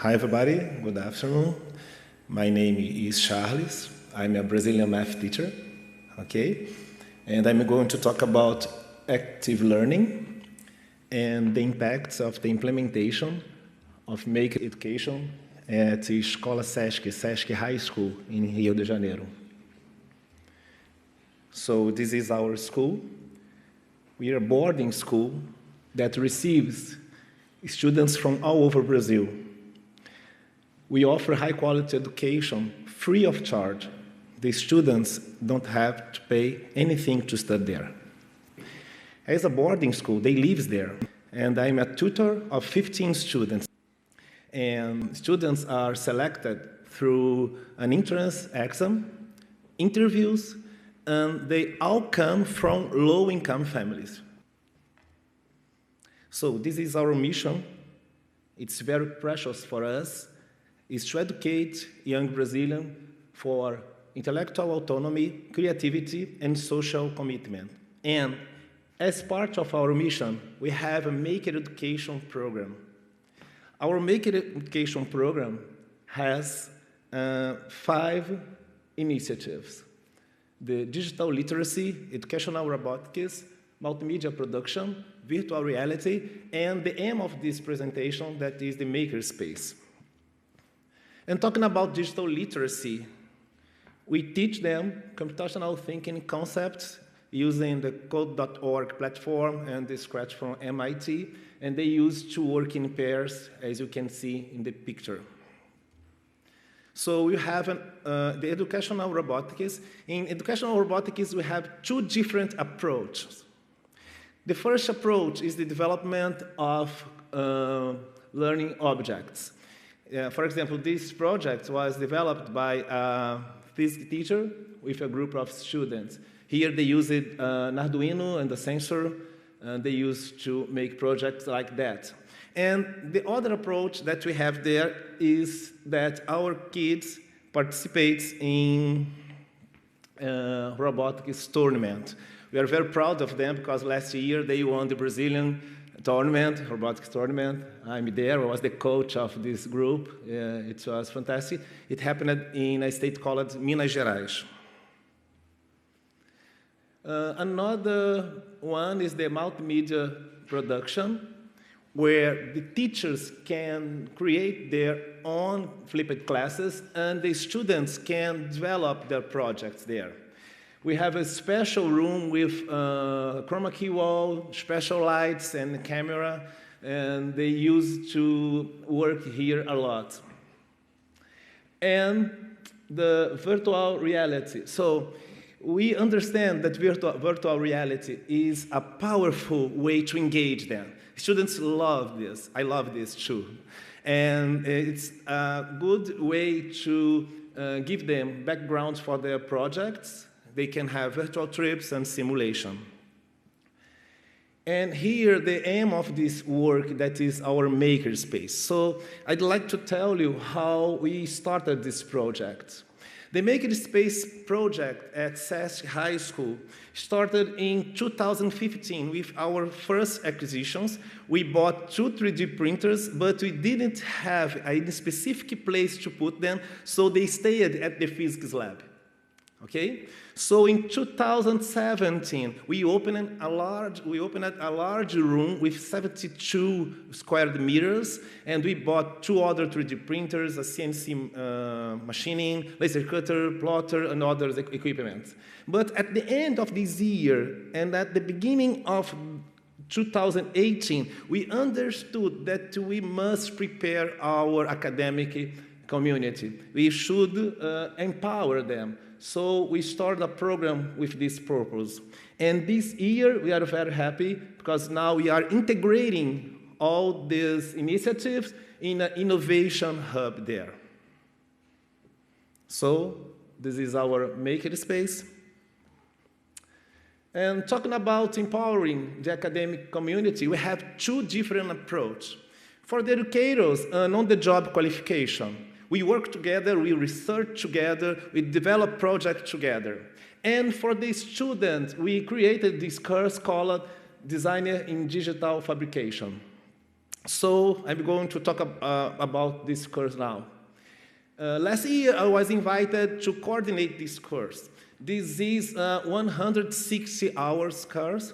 Hi everybody, good afternoon. My name is Charles. I'm a Brazilian math teacher, okay? And I'm going to talk about active learning and the impacts of the implementation of Make Education at Escola Sesc High School in Rio de Janeiro. So this is our school. We are a boarding school that receives students from all over Brazil. We offer high-quality education free of charge. The students don't have to pay anything to study there. As a boarding school, they live there, and I'm a tutor of 15 students. And students are selected through an entrance exam, interviews, and they all come from low-income families. So this is our mission. It's very precious for us, is to educate young Brazilians for intellectual autonomy, creativity, and social commitment. And as part of our mission, we have a Make It Education program. Our Make It Education program has 5 initiatives: the digital literacy, educational robotics, multimedia production, virtual reality, and the aim of this presentation, that is the makerspace. And talking about digital literacy, we teach them computational thinking concepts using the code.org platform and the Scratch from MIT, and they use to work in pairs, as you can see in the picture. So we have the educational robotics. In educational robotics, we have 2 different approaches. The first approach is the development of learning objects. For example, this project was developed by a physics teacher with a group of students. Here they used an Arduino and a sensor, and they used to make projects like that. And the other approach that we have there is that our kids participate in robotics tournament. We are very proud of them because last year they won the Brazilian tournament, robotics tournament. I'm there, I was the coach of this group. It was fantastic. It happened in a state called Minas Gerais. Another one is the multimedia production, where the teachers can create their own flipped classes and the students can develop their projects there. We have a special room with chroma key wall, special lights and camera, and they used to work here a lot. And the virtual reality. So we understand that virtual reality is a powerful way to engage them. Students love this. I love this too. And it's a good way to give them backgrounds for their projects. They can have virtual trips and simulation. And here, the aim of this work, that is our makerspace. So I'd like to tell you how we started this project. The Makerspace project at Sesc High School started in 2015 with our first acquisitions. We bought 2 3D printers, but we didn't have a specific place to put them, so they stayed at the physics lab. Okay? So in 2017, we opened a large room with 72 square meters, and we bought 2 other 3D printers, a CNC machining, laser cutter, plotter, and other equipment. But at the end of this year, and at the beginning of 2018, we understood that we must prepare our academic community. We should empower them. So we started a program with this purpose. And this year, we are very happy because now we are integrating all these initiatives in an innovation hub there. So this is our makerspace. And talking about empowering the academic community, we have 2 different approaches. For the educators, an on-the-job qualification. We work together, we research together, we develop projects together. And for the students, we created this course called Designer in Digital Fabrication. So I'm going to talk about this course now. Last year, I was invited to coordinate this course. This is a 160 hours course.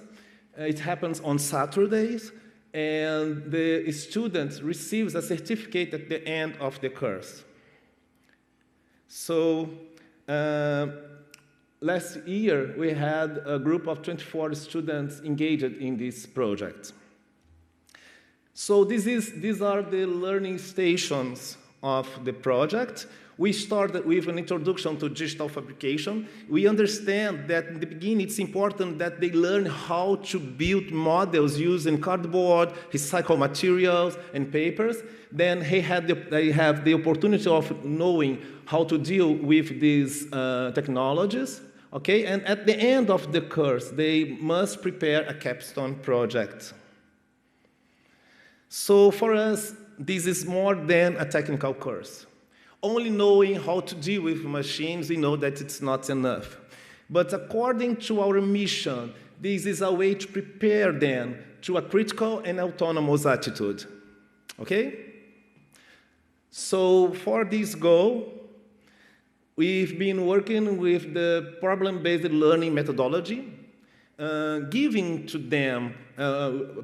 It happens on Saturdays, and the student receives a certificate at the end of the course. So last year, we had a group of 24 students engaged in this project. So these are the learning stations of the project. We started with an introduction to digital fabrication. We understand that in the beginning it's important that they learn how to build models using cardboard, recycled materials, and papers. Then they have the opportunity of knowing how to deal with these technologies. Okay? And at the end of the course, they must prepare a capstone project. So for us, this is more than a technical course. Only knowing how to deal with machines, we know that it's not enough. But according to our mission, this is a way to prepare them to a critical and autonomous attitude. Okay? So for this goal, we've been working with the problem-based learning methodology, giving to them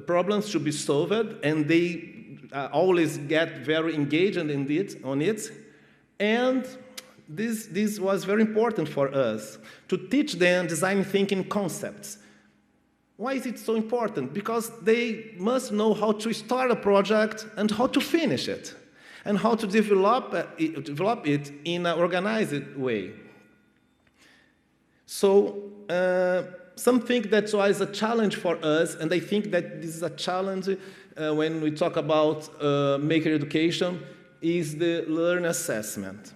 problems to be solved, and they always get very engaged on it. And this was very important for us, to teach them design thinking concepts. Why is it so important? Because they must know how to start a project and how to finish it, and how to develop it in an organized way. So something that was a challenge for us, and I think that this is a challenge when we talk about maker education, is the learn assessment.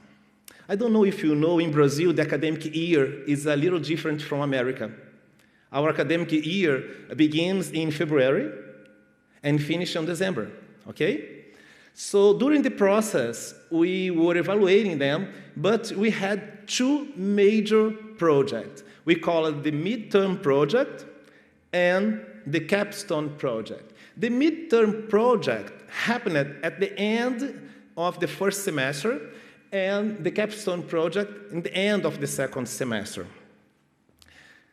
I don't know if you know, in Brazil, the academic year is a little different from America. Our academic year begins in February and finishes in December, okay? So during the process, we were evaluating them, but we had two major projects. We call it the midterm project and the capstone project. The midterm project happened at the end of the first semester, and the capstone project in the end of the second semester.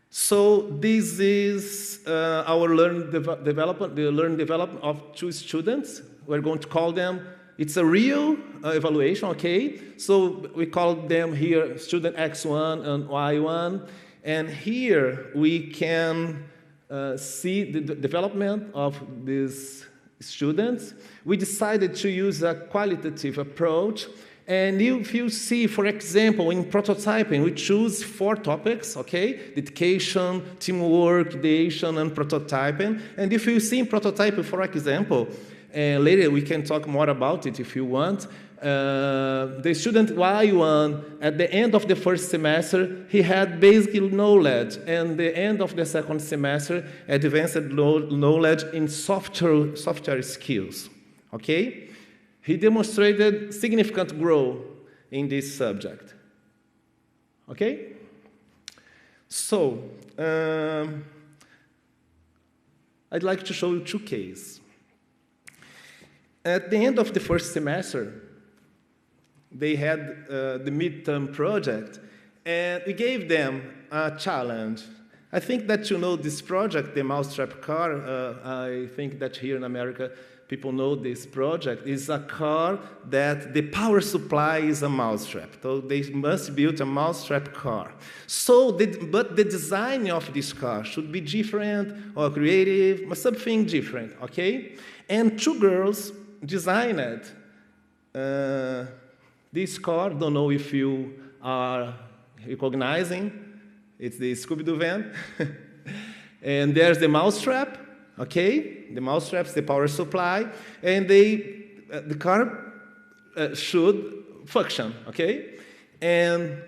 So this is our learn development of two students. We're going to call them, it's a real evaluation, okay? So we call them here student X1 and Y1, and here we can see the development of these students. We decided to use a qualitative approach, and if you see, for example, in prototyping, we choose 4 topics, okay? Dedication, teamwork, ideation, and prototyping. And if you see in prototyping, for example, later we can talk more about it if you want, the student Y1, at the end of the first semester, he had basic knowledge, and the end of the second semester, advanced knowledge in software skills, okay? He demonstrated significant growth in this subject, okay? So, I'd like to show you 2 cases. At the end of the first semester, they had the midterm project, and we gave them a challenge. I think that you know this project, the mousetrap car. I think that here in America, people know this project. It's a car that the power supply is a mousetrap. So they must build a mousetrap car. So, but the design of this car should be different or creative, but something different, okay? And 2 girls designed this car. Don't know if you are recognizing. It's the Scooby-Doo van. And there's the mousetrap, okay? The mousetrap's the power supply. And the car should function, okay? And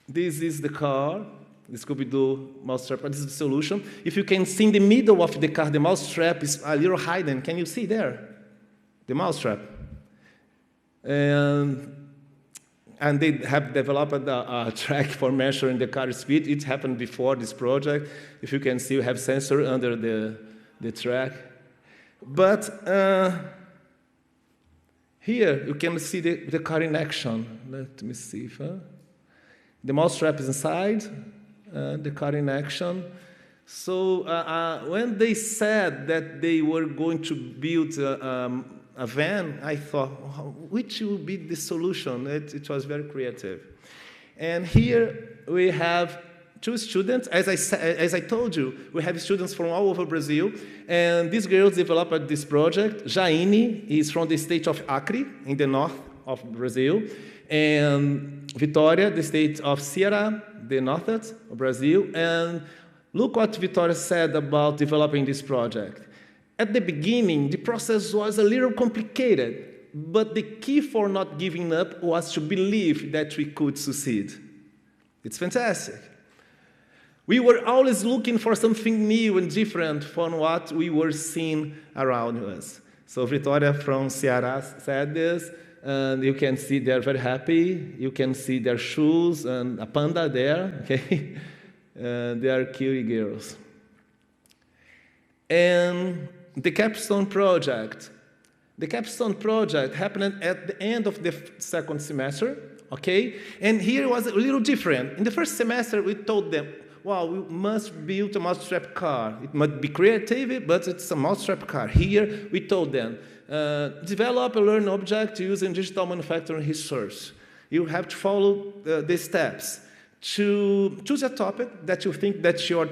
this is the car, the Scooby-Doo mousetrap. This is the solution. If you can see in the middle of the car, the mousetrap is a little hidden. Can you see there? The mousetrap. And they have developed a track for measuring the car speed. It happened before this project. If you can see, we have sensor under the track. But Here, you can see the car in action. Let me see if... the mousetrap is inside, the car in action. So when they said that they were going to build a van, I thought, which will be the solution? It was very creative. And here we have two students. As I told you, we have students from all over Brazil. And these girls developed this project. Jaine is from the state of Acre, in the north of Brazil. And Vitória, the state of Ceará, the north of Brazil. And look what Vitória said about developing this project. At the beginning, the process was a little complicated, but the key for not giving up was to believe that we could succeed. It's fantastic. We were always looking for something new and different from what we were seeing around us. So Vitória from Ceará said this, and you can see they're very happy. You can see their shoes and a panda there, okay? They are cute girls. And the capstone project. The capstone project happened at the end of the second semester, okay? And here it was a little different. In the first semester, we told them, well, we must build a mousetrap car. It must be creative, but it's a mousetrap car. Here, we told them, develop a learning object using digital manufacturing research. You have to follow the steps. To choose a topic that you think that your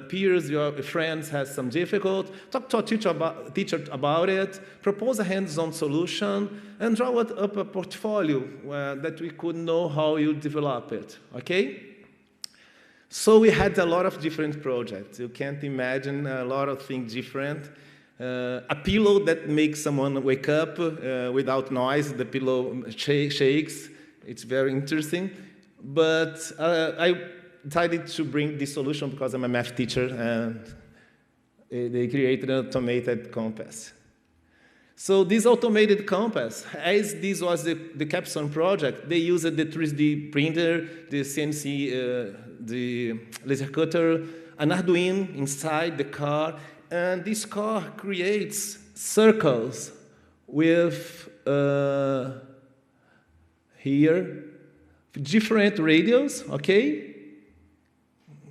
peers, your friends has some difficult, talk to a teacher about it, propose a hands-on solution, and draw up a portfolio that we could know how you develop it, okay? So we had a lot of different projects. You can't imagine a lot of things different. A pillow that makes someone wake up without noise, the pillow shakes. It's very interesting. But I decided to bring this solution because I'm a math teacher, and they created an automated compass. So this automated compass, as this was the capstone project, they used the 3D printer, the CNC, the laser cutter, an Arduino inside the car, and this car creates circles with, here, different radios, okay?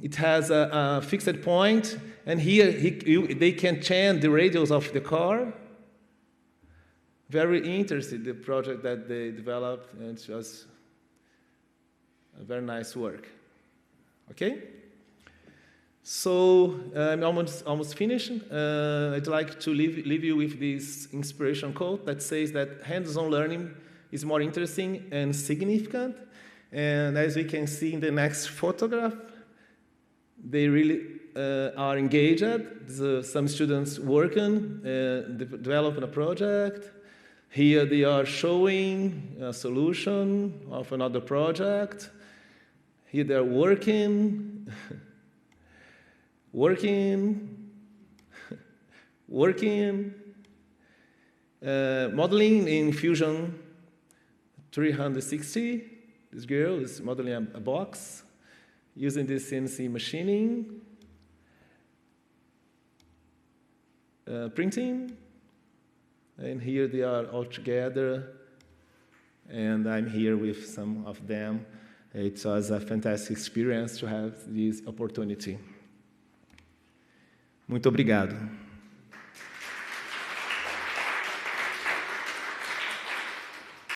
It has a fixed point, and here they can change the radius of the car. Very interesting, the project that they developed, and it was a very nice work. Okay? So I'm almost finished. I'd like to leave you with this inspiration quote that says that hands-on learning is more interesting and significant. And as we can see in the next photograph, they really are engaged. Some students working, developing a project. Here they are showing a solution of another project. Here they're working, working, modeling in Fusion 360. This girl is modeling a box using this CNC machining, printing, and here they are all together, and I'm here with some of them. It was a fantastic experience to have this opportunity. Muito obrigado.